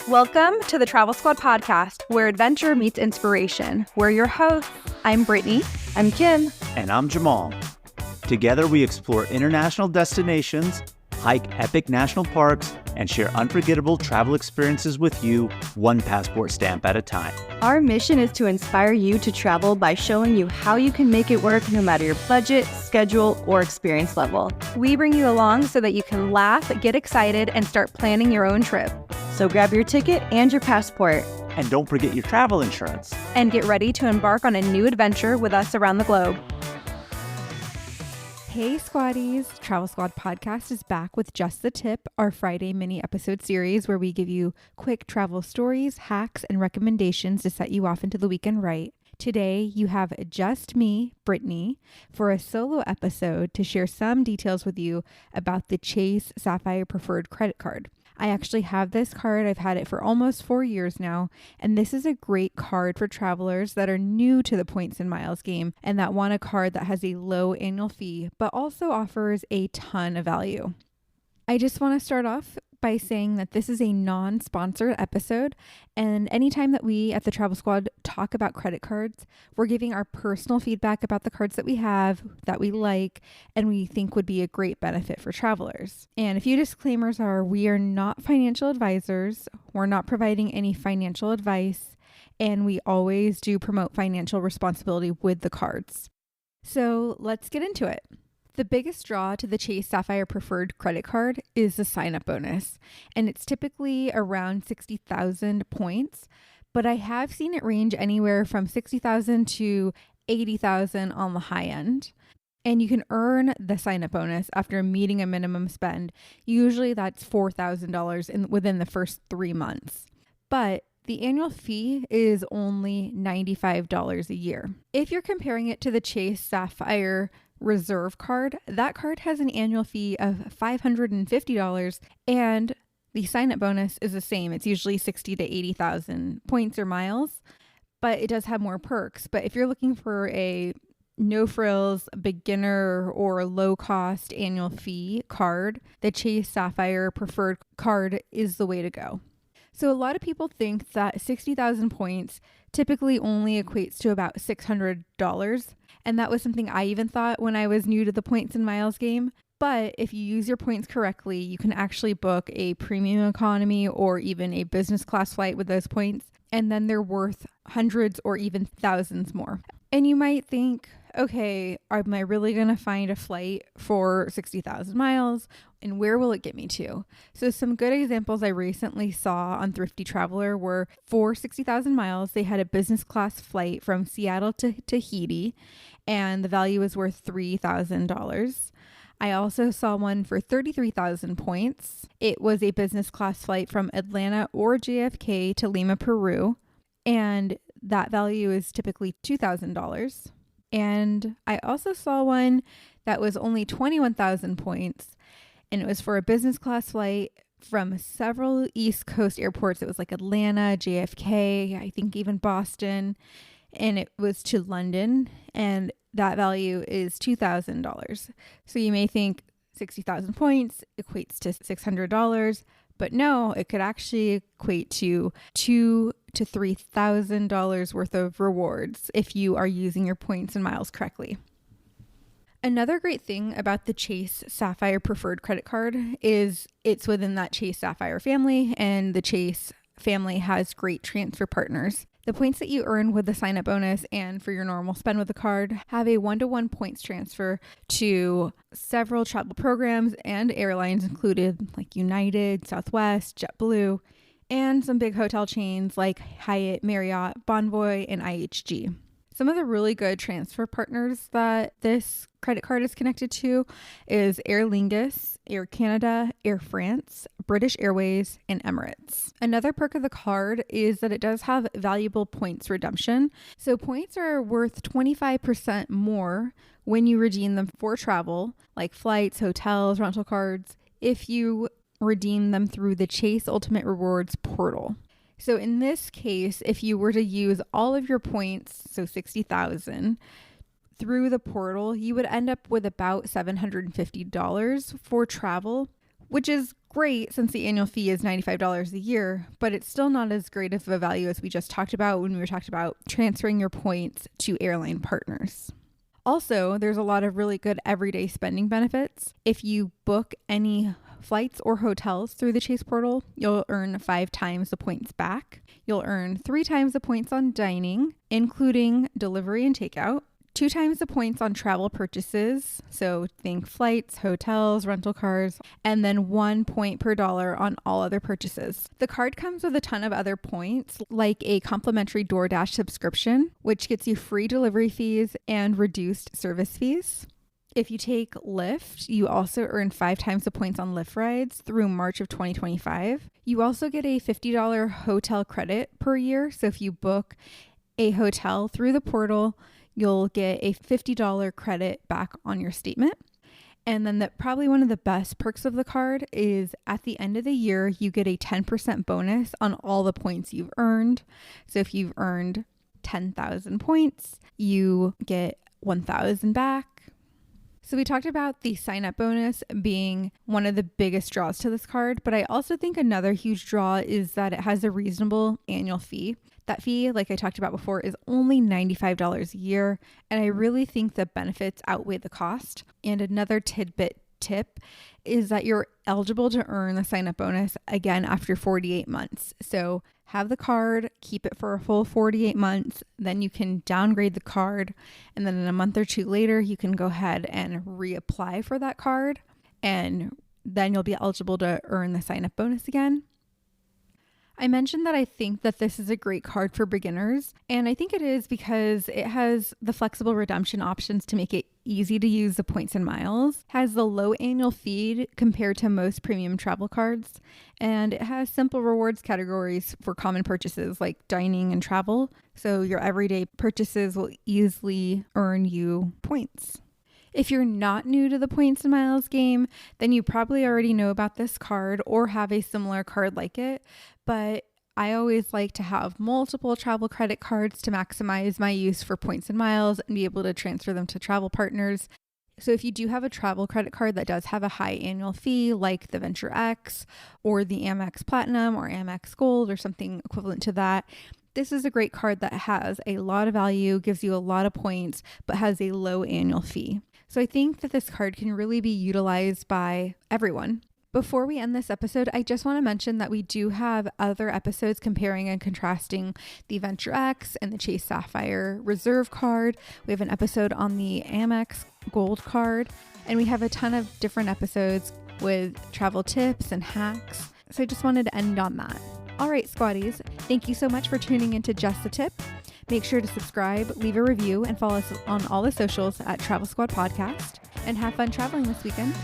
Welcome to the Travel Squad podcast, where adventure meets inspiration. We're your hosts. I'm Brittany. I'm Kim. And I'm Jamal. Together we explore international destinations, hike epic national parks, and share unforgettable travel experiences with you, one passport stamp at a time. Our mission is to inspire you to travel by showing you how you can make it work no matter your budget, schedule, or experience level. We bring you along so that you can laugh, get excited, and start planning your own trip. So grab your ticket and your passport. And don't forget your travel insurance. And get ready to embark on a new adventure with us around the globe. Hey Squaddies, Travel Squad podcast is back with Just the Tip, our Friday mini episode series where we give you quick travel stories, hacks, and recommendations to set you off into the weekend right. Today, you have just me, Brittany, for a solo episode to share some details with you about the Chase Sapphire Preferred credit card. I actually have this card. I've had it for almost 4 years now, and this is a great card for travelers that are new to the points and miles game and that want a card that has a low annual fee, but also offers a ton of value. I just want to start off by saying that this is a non-sponsored episode, and anytime that we at the Travel Squad talk about credit cards, we're giving our personal feedback about the cards that we have, that we like, and we think would be a great benefit for travelers. And a few disclaimers are: we are not financial advisors, we're not providing any financial advice, and we always do promote financial responsibility with the cards. So let's get into it. The biggest draw to the Chase Sapphire Preferred credit card is the sign-up bonus, and it's typically around 60,000 points, but I have seen it range anywhere from 60,000 to 80,000 on the high end. And you can earn the sign-up bonus after meeting a minimum spend. Usually that's $4,000 within the first 3 months. But the annual fee is only $95 a year. If you're comparing it to the Chase Sapphire Reserve card, that card has an annual fee of $550, and the sign-up bonus is the same. It's usually 60 to 80,000 points or miles, but it does have more perks. But if you're looking for a no-frills, beginner, or low-cost annual fee card, the Chase Sapphire Preferred card is the way to go. So a lot of people think that 60,000 points typically only equates to about $600. And that was something I even thought when I was new to the points and miles game. But if you use your points correctly, you can actually book a premium economy or even a business class flight with those points. And then they're worth hundreds or even thousands more. And you might think, okay, am I really going to find a flight for 60,000 miles? And where will it get me to? So some good examples I recently saw on Thrifty Traveler were for 60,000 miles, they had a business class flight from Seattle to Tahiti, and the value was worth $3,000. I also saw one for 33,000 points. It was a business class flight from Atlanta or JFK to Lima, Peru, and that value is typically $2,000. And I also saw one that was only 21,000 points, and it was for a business class flight from several East Coast airports. It was like Atlanta, JFK, I think even Boston, and it was to London, and that value is $2,000. So you may think 60,000 points equates to $600, but no, it could actually equate to $2,000 to $3,000 worth of rewards if you are using your points and miles correctly. Another great thing about the Chase Sapphire Preferred credit card is it's within that Chase Sapphire family, and the Chase family has great transfer partners. The points that you earn with the sign-up bonus and for your normal spend with the card have a 1-to-1 points transfer to several travel programs and airlines included like United, Southwest, JetBlue, and some big hotel chains like Hyatt, Marriott, Bonvoy, and IHG. Some of the really good transfer partners that this credit card is connected to is Aer Lingus, Air Canada, Air France, British Airways, and Emirates. Another perk of the card is that it does have valuable points redemption. So points are worth 25% more when you redeem them for travel, like flights, hotels, rental cards, if you redeem them through the Chase Ultimate Rewards portal. So in this case, if you were to use all of your points, so 60,000, through the portal, you would end up with about $750 for travel, which is great since the annual fee is $95 a year, but it's still not as great of a value as we just talked about when we were talking about transferring your points to airline partners. Also, there's a lot of really good everyday spending benefits. If you book any flights or hotels through the Chase portal, you'll earn 5 times the points back. You'll earn 3 times the points on dining, including delivery and takeout. 2 times the points on travel purchases, so think flights, hotels, rental cars, and then 1 point per dollar on all other purchases. The card comes with a ton of other points, like a complimentary DoorDash subscription, which gets you free delivery fees and reduced service fees. If you take Lyft, you also earn 5 times the points on Lyft rides through March of 2025. You also get a $50 hotel credit per year, so if you book a hotel through the portal, you'll get a $50 credit back on your statement. And then probably one of the best perks of the card is at the end of the year, you get a 10% bonus on all the points you've earned. So if you've earned 10,000 points, you get 1,000 back. So we talked about the sign-up bonus being one of the biggest draws to this card, but I also think another huge draw is that it has a reasonable annual fee. That fee, like I talked about before, is only $95 a year, and I really think the benefits outweigh the cost. And another tidbit tip is that you're eligible to earn the sign-up bonus again after 48 months. So have the card, keep it for a full 48 months, then you can downgrade the card, and then in a month or two later, you can go ahead and reapply for that card, and then you'll be eligible to earn the sign-up bonus again. I mentioned that I think that this is a great card for beginners, and I think it is because it has the flexible redemption options to make it easy to use the points and miles, has the low annual fee compared to most premium travel cards, and it has simple rewards categories for common purchases like dining and travel, so your everyday purchases will easily earn you points. If you're not new to the points and miles game, then you probably already know about this card or have a similar card like it, but I always like to have multiple travel credit cards to maximize my use for points and miles and be able to transfer them to travel partners. So if you do have a travel credit card that does have a high annual fee like the Venture X or the Amex Platinum or Amex Gold or something equivalent to that, this is a great card that has a lot of value, gives you a lot of points, but has a low annual fee. So I think that this card can really be utilized by everyone. Before we end this episode, I just want to mention that we do have other episodes comparing and contrasting the Venture X and the Chase Sapphire Reserve card. We have an episode on the Amex Gold card, and we have a ton of different episodes with travel tips and hacks. So I just wanted to end on that. All right, squaddies, thank you so much for tuning into Just the Tip. Make sure to subscribe, leave a review, and follow us on all the socials at Travel Squad Podcast. And have fun traveling this weekend.